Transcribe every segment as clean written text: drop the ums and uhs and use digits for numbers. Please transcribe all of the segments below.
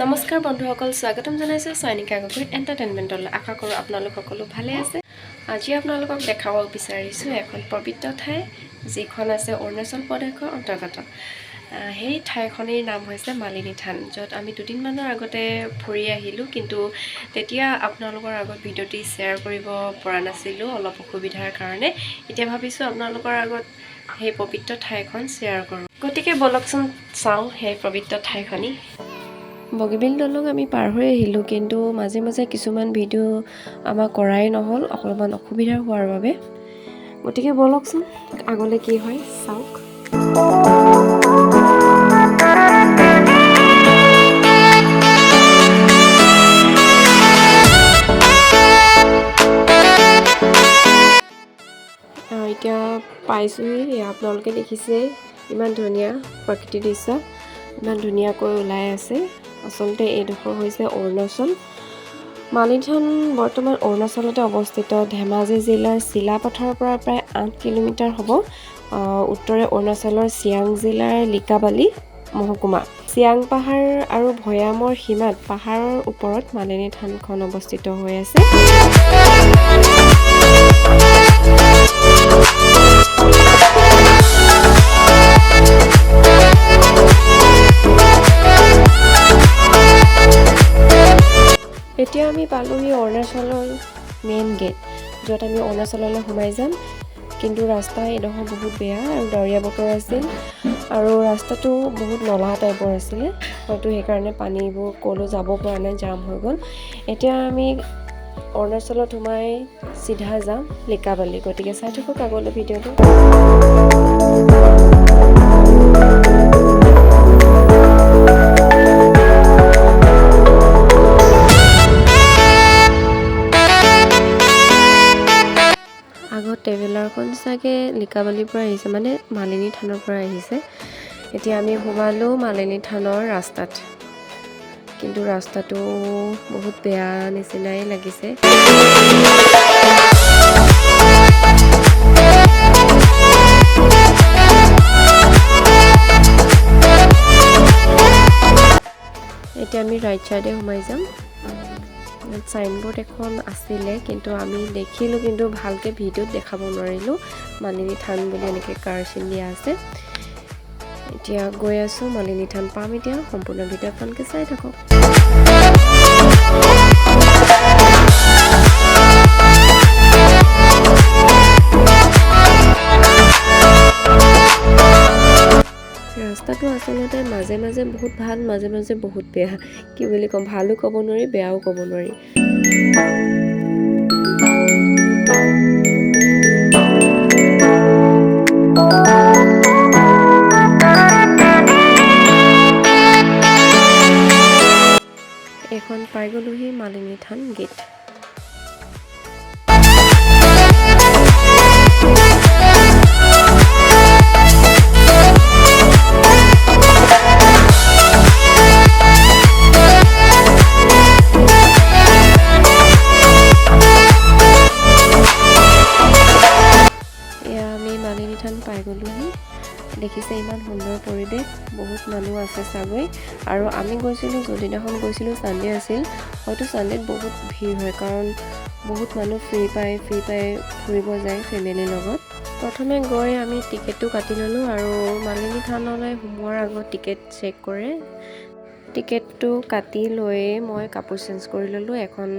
নমস্কাৰ বন্ধুসকল, স্বাগতম জনাইছোঁ চয়নিকা গগৈ এণ্টাৰটেইনমেণ্টলৈ। আশা কৰোঁ আপোনালোক সকলো ভালে আছে। আজি আপোনালোকক দেখাব বিচাৰিছোঁ এখন পবিত্ৰ ঠাই, যিখন আছে অৰুণাচল প্ৰদেশৰ অন্তৰ্গত। সেই ঠাইখনিৰ নাম হৈছে মালিনী থান, য'ত আমি দুদিনমানৰ আগতে ফুৰি আহিলোঁ, কিন্তু তেতিয়া আপোনালোকৰ আগত ভিডিঅ'টি শ্বেয়াৰ কৰিব পৰা নাছিলোঁ অলপ অসুবিধাৰ কাৰণে। এতিয়া ভাবিছোঁ আপোনালোকৰ আগত সেই পবিত্ৰ ঠাইখন শ্বেয়াৰ কৰোঁ। গতিকে বলকচোন চাওঁ সেই পবিত্ৰ ঠাইখনি। বগীবিল দলং আমি পাৰ হৈ আহিলোঁ, কিন্তু মাজে মাজে কিছুমান ভিডিঅ' আমাক কৰাই নহ'ল অলপমান অসুবিধা হোৱাৰ বাবে। গতিকে বলকচোন আগলৈ কি হয় চাওক। এতিয়া পাইছোঁহি, আপোনালোকে দেখিছে ইমান ধুনীয়া প্ৰাকৃতিক দৃশ্য, ইমান ধুনীয়াকৈ ওলাই আছে। আচলতে এইডোখৰ হৈছে অৰুণাচল। মালিনী থান বৰ্তমান অৰুণাচলতে অৱস্থিত। ধেমাজি জিলাৰ চিলাপথাৰৰ পৰা প্ৰায় 8 কিলোমিটাৰ হ'ব। উত্তৰে অৰুণাচলৰ চিয়াং জিলাৰ লিকাবালি মহকুমা। চিয়াং পাহাৰ আৰু ভৈয়ামৰ সীমাত পাহাৰৰ ওপৰত মালিনী থানখন অৱস্থিত হৈ আছে। এতিয়া আমি পালোহি অৰুণাচলৰ মেইন গেট, য'ত আমি অৰুণাচললৈ সোমাই যাম। কিন্তু ৰাস্তা এডোখৰ বহুত বেয়া আৰু ডাৱৰীয়া বতৰ আছিল, আৰু ৰাস্তাটো বহুত নলা টাইপৰ আছিলে, হয়তো সেইকাৰণে পানীবোৰ ক'লৈ যাব পৰা নাই, জাম হৈ গ'ল। এতিয়া আমি অৰুণাচলত সোমাই চিধা যাম লিকাবালি। গতিকে চাই থাকক আগলৈ ভিডিঅ'টো। আগত ট্ৰেভেলাৰখন চাগে লিকাবালিৰ পৰা আহিছে, মানে মালিনী থানৰ পৰা আহিছে। এতিয়া আমি সোমালোঁ মালিনী থানৰ ৰাস্তাত, কিন্তু ৰাস্তাটো বহুত বেয়া নিচিনাই লাগিছে। এতিয়া আমি ৰাইট চাইডে সোমাই যাম। চাইনবোৰ্ড এখন আছিলে, কিন্তু আমি দেখিলোঁ, কিন্তু ভালকৈ ভিডিঅ'ত দেখাব নোৱাৰিলোঁ। মালিনী থান বুলি এনেকৈ কাৰ্চিন দিয়া আছে। এতিয়া গৈ আছোঁ, মালিনী থান পাম এতিয়া। সম্পূৰ্ণ ভিডিঅ'খনকে চাই থাকক। ৰাস্তাটো আচলতে মাজে মাজে বহুত ভাল, মাজে মাজে বহুত বেয়া। কি বুলি ক'ম, ভালো ক'ব নোৱাৰি, বেয়াও ক'ব নোৱাৰি। এখন পাই গ'লোহি মালিনী থান গেট। পাই গ'লোহি। দেখিছে ইমান সুন্দৰ পৰিৱেশ, বহুত মানুহ আছে চাগৈ। আৰু আমি গৈছিলোঁ, যোনদিনাখন গৈছিলোঁ ছানডে আছিল, হয়তো ছানডেত বহুত ভিৰ হয়, কাৰণ বহুত মানুহ ফ্ৰী পাই ফুৰিব যায় ফেমিলিৰ লগত। প্ৰথমে গৈ আমি টিকেটটো কাটি ল'লোঁ, আৰু মালিনী থানলৈ সোমোৱাৰ আগত টিকেট চেক কৰে। টিকেটটো কাটি লৈয়ে মই কাপোৰ চেঞ্জ কৰি ল'লোঁ এখন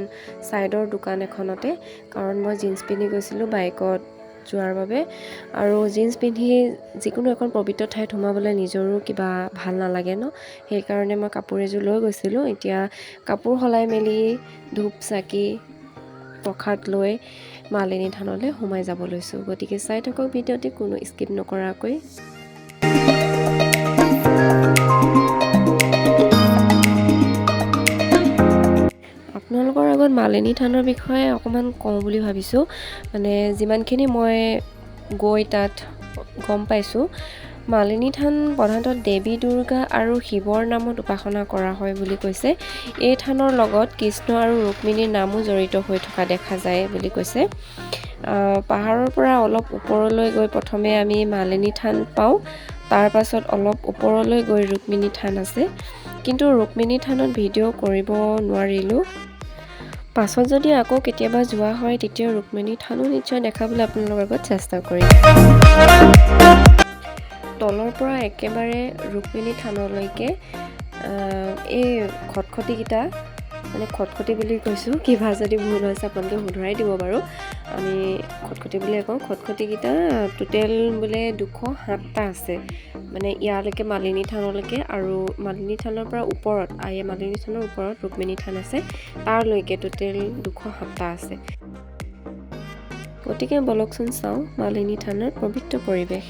ছাইডৰ দোকান এখনতে, কাৰণ মই জিন্স পিন্ধি গৈছিলোঁ বাইকত যোৱাৰ বাবে, আৰু জিন্স পিন্ধি যিকোনো এখন পবিত্ৰ ঠাইত সোমাবলৈ নিজৰো কিবা ভাল নালাগে ন, সেইকাৰণে মই কাপোৰ এযোৰ লৈ গৈছিলোঁ। এতিয়া কাপোৰ সলাই মেলি ধূপ চাকি প্ৰসাদ লৈ মালিনী থানলৈ সোমাই যাব লৈছোঁ। গতিকে চাই থাকক ভিডিঅ'টি কোনো স্কিপ নকৰাকৈ। আপোনালোকৰ আগত মালিনী থানৰ বিষয়ে অকণমান কওঁ বুলি ভাবিছোঁ। মানে যিমানখিনি মই গৈ তাত গম পাইছোঁ, মালিনী থান প্ৰধানতঃ দেৱী দুৰ্গা আৰু শিৱৰ নামত উপাসনা কৰা হয় বুলি কৈছে। এই থানৰ লগত কৃষ্ণ আৰু ৰুক্মিণীৰ নামো জড়িত হৈ থকা দেখা যায় বুলি কৈছে। পাহাৰৰ পৰা অলপ ওপৰলৈ গৈ প্ৰথমে আমি মালিনী থান পাওঁ, তাৰ পাছত অলপ ওপৰলৈ গৈ ৰুক্মিণী থান আছে, কিন্তু ৰুক্মিণী থানত ভিডিঅ' কৰিব নোৱাৰিলোঁ। পাছত যদি আকৌ কেতিয়াবা যোৱা হয় তেতিয়া ৰুক্মিণী থানো নিশ্চয় দেখাবলৈ আপোনালোকৰ আগত চেষ্টা কৰিম। তলৰ পৰা একেবাৰে ৰুক্মিণী থানলৈকে এই খটখটিকেইটা, মানে খটখটি বুলি কৈছোঁ, কিবা যদি ভুল হৈছে আপোনালোকে শুধৰাই দিব বাৰু, আমি খটখটি বুলিয়ে কওঁ। খটখটিকেইটা টোটেল বোলে 207টা আছে, মানে ইয়ালৈকে মালিনী থানলৈকে, আৰু মালিনী থানৰ পৰা ওপৰত, মালিনী থানৰ ওপৰত ৰুক্মিণী থান আছে, তাৰলৈকে টোটেল 207টা আছে। গতিকে বলকচোন চাওঁ মালিনী থানৰ পবিত্ৰ পৰিৱেশ।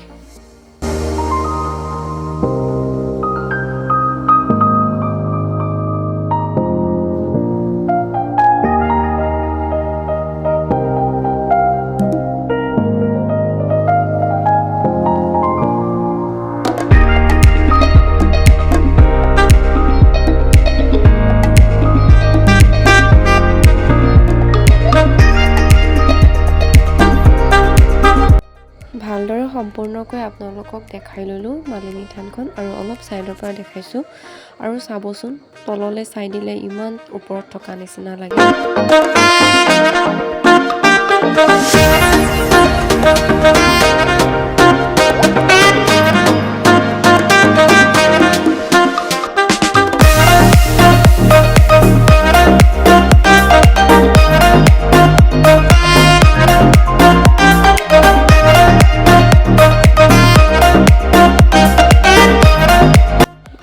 ভালদৰে সম্পূৰ্ণকৈ আপোনালোকক দেখাই ল'লোঁ মালিনী থানখন, আৰু অলপ ছাইডৰ পৰা দেখাইছোঁ। আৰু চাবচোন তললৈ চাই দিলে ইমান ওপৰত থকা নিচিনা লাগে।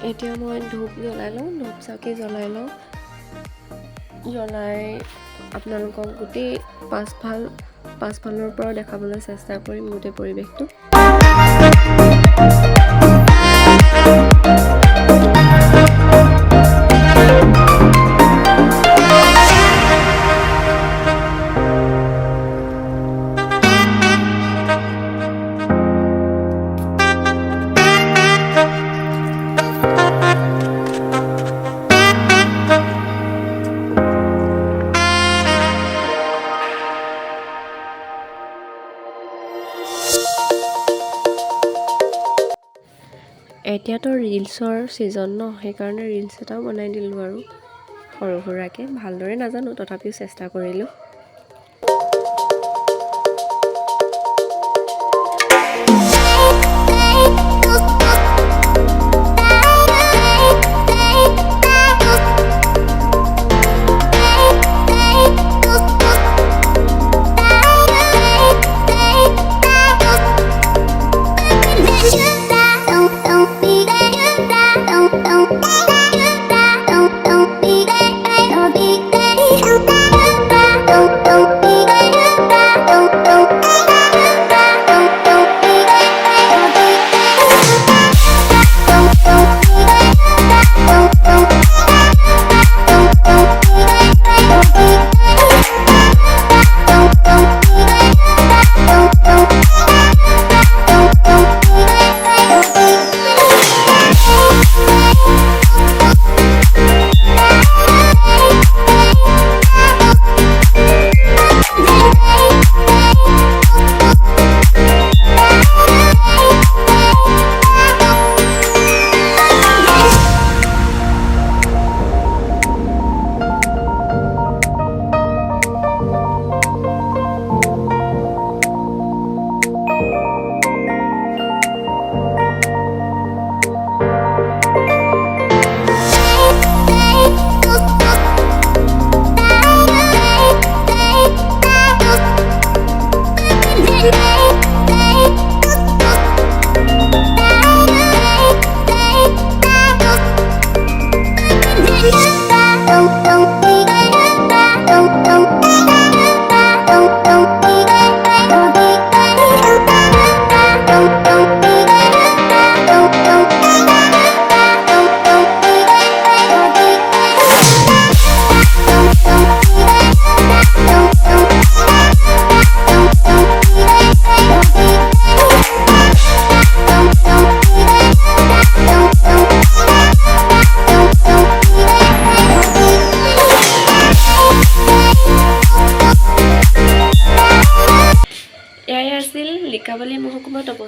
এতিয়া মই ধূপ জ্বলাই লওঁ, ধূপ চাকি জ্বলাই লওঁ, জ্বলাই আপোনালোকক গোটেই পাছফালৰ পৰাও দেখাবলৈ চেষ্টা কৰিম গোটেই পৰিৱেশটো। এতিয়াতো ৰিলছৰ ছিজন ন, সেইকাৰণে ৰিলছ এটাও বনাই দিলোঁ আৰু সৰু সুৰাকৈ, ভালদৰে নাজানো তথাপিও চেষ্টা কৰিলোঁ। Don't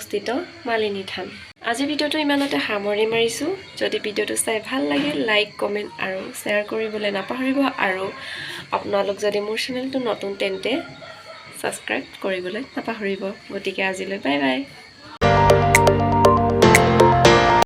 অৱস্থিত মালিনী থান। আজি ভিডিঅ'টো ইমানতে সামৰি মাৰিছোঁ। যদি ভিডিঅ'টো চাই ভাল লাগে লাইক কমেণ্ট আৰু শ্বেয়াৰ কৰিবলৈ নাপাহৰিব আৰু আপোনালোক যদি মোৰ চেনেলটো নতুন তেন্তে ছাবস্ক্ৰাইব কৰিবলৈ নাপাহৰিব। গতিকে আজিলৈ বাই বাই।